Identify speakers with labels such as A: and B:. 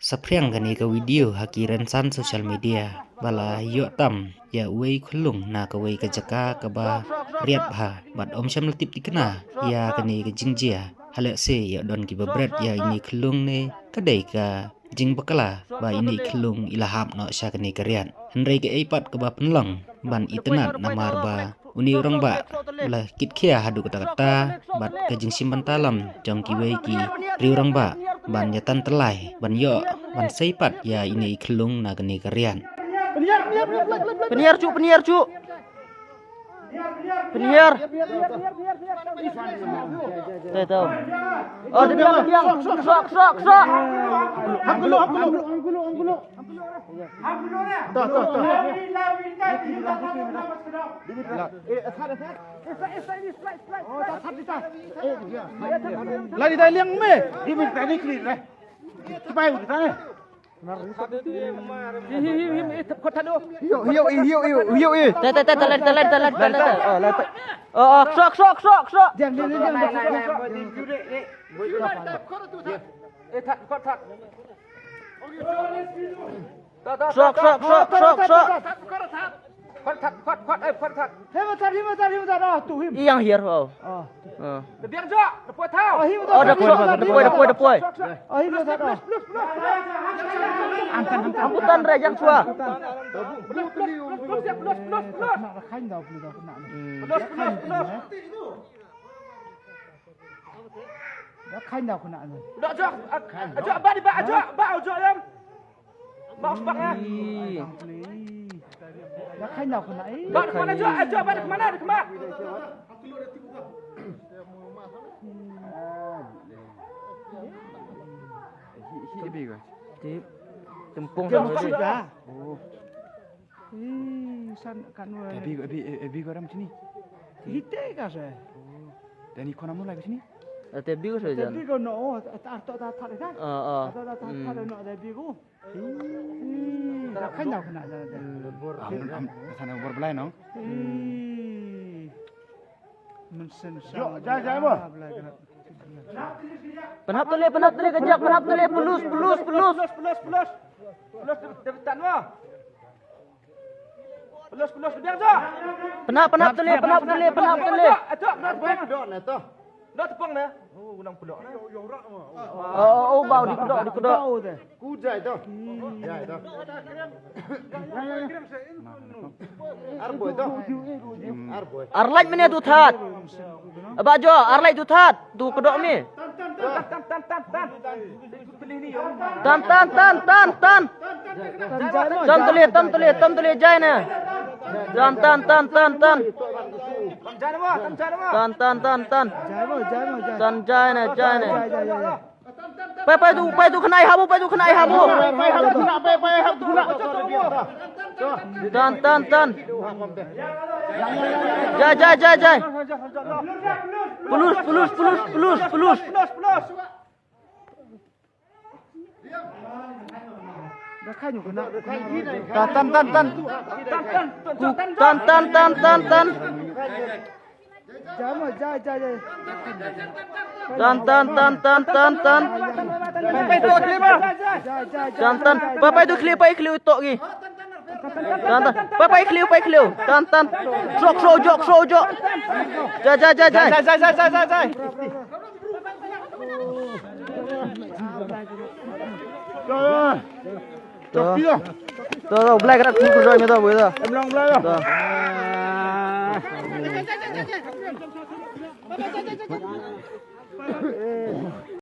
A: Sapriang kani ka video hakiran san social media bala yo tam ya wei khulung na ka wei ka jaka ka ba riat bha bat om sham latip dikna ya kani ka jingjia hala se ya don ki babret ya ini khulung ne kadai ka jing bakala ba ini khulung ilaham no sha kani ka rian henrei ka eipat ka ba penlang ban itenat namar ba uni orang ba la kit khia hadu kata kata bat ka jing simban talam jong ki wei ki ri orang ba ban yatan telai ban yo ban seipat ya ini khulung na kani ka rian
B: Penyiar cu. Penyiar. Tahu. Oh, diam. Sok.
C: Anggulo. Lagi dah liang me. Di minta ni klik lah. Cepat kita ni. Hiu.
B: Oh, sok.
C: Diam.
B: Sok.
C: Hemat. Tu him.
B: Yang here. Oh.
C: Biar jok. Dapat tahu.
B: Oh, depoi.
C: Oh, him dah tahu.
B: Amputan rejang sua.
C: Plus. Nak kain dah kena. Plus. Dah kain dah kena.
D: Dak jok. Ajak abang di bak ajak. Bak ajak jam. Bak sepak ya.
C: Dah kain dah kena.
D: Bak ke mana ajak? Ajak bak ke mana? Di kemat.
B: Tip. Tempung
C: Jom
B: sama dia.
C: dah. Oh. San kan.
E: Ebi kau orang macam ni.
C: Hitai kah saya?
E: Dan ikon kamu lagi sini.
B: Tebi ko sa
C: Tapi kau no, tak kan?
B: Oo.
C: Tak no tapi kau. Dah kain dah kena.
E: Sana berbelai no.
C: Mensen.
E: Jai mo.
B: Penap tuli kejak pelus.
D: Plus. Depan mo. Plus biar jok.
B: Penap tuli.
D: Ajak dok na to. Dok tepung na. Oh, unang pelok na.
B: Oh, bau di kedok.
E: Kujai tu. Jai tu. Arboy tu. Arboy.
B: Arlaj mene tu that. Aba jo, arlaj tu that. Tu kedok mi.
D: Tan. Pilih ni yo.
B: Tan. Tam tuli jai na. Tan.
D: Tan mo.
B: Tan. Tan jai na. Pai tu kenai habu. Tan. Jai. Pelus.
C: Dah kain dah kena.
B: Tan.
C: Jai.
B: Tan. Tan. Papai tu keliu tok gi. Tan. Papai keliu. Tan. Sok. Jai. Tuh, black rat kukur dah nyata boleh dah.
E: Em long belai tu.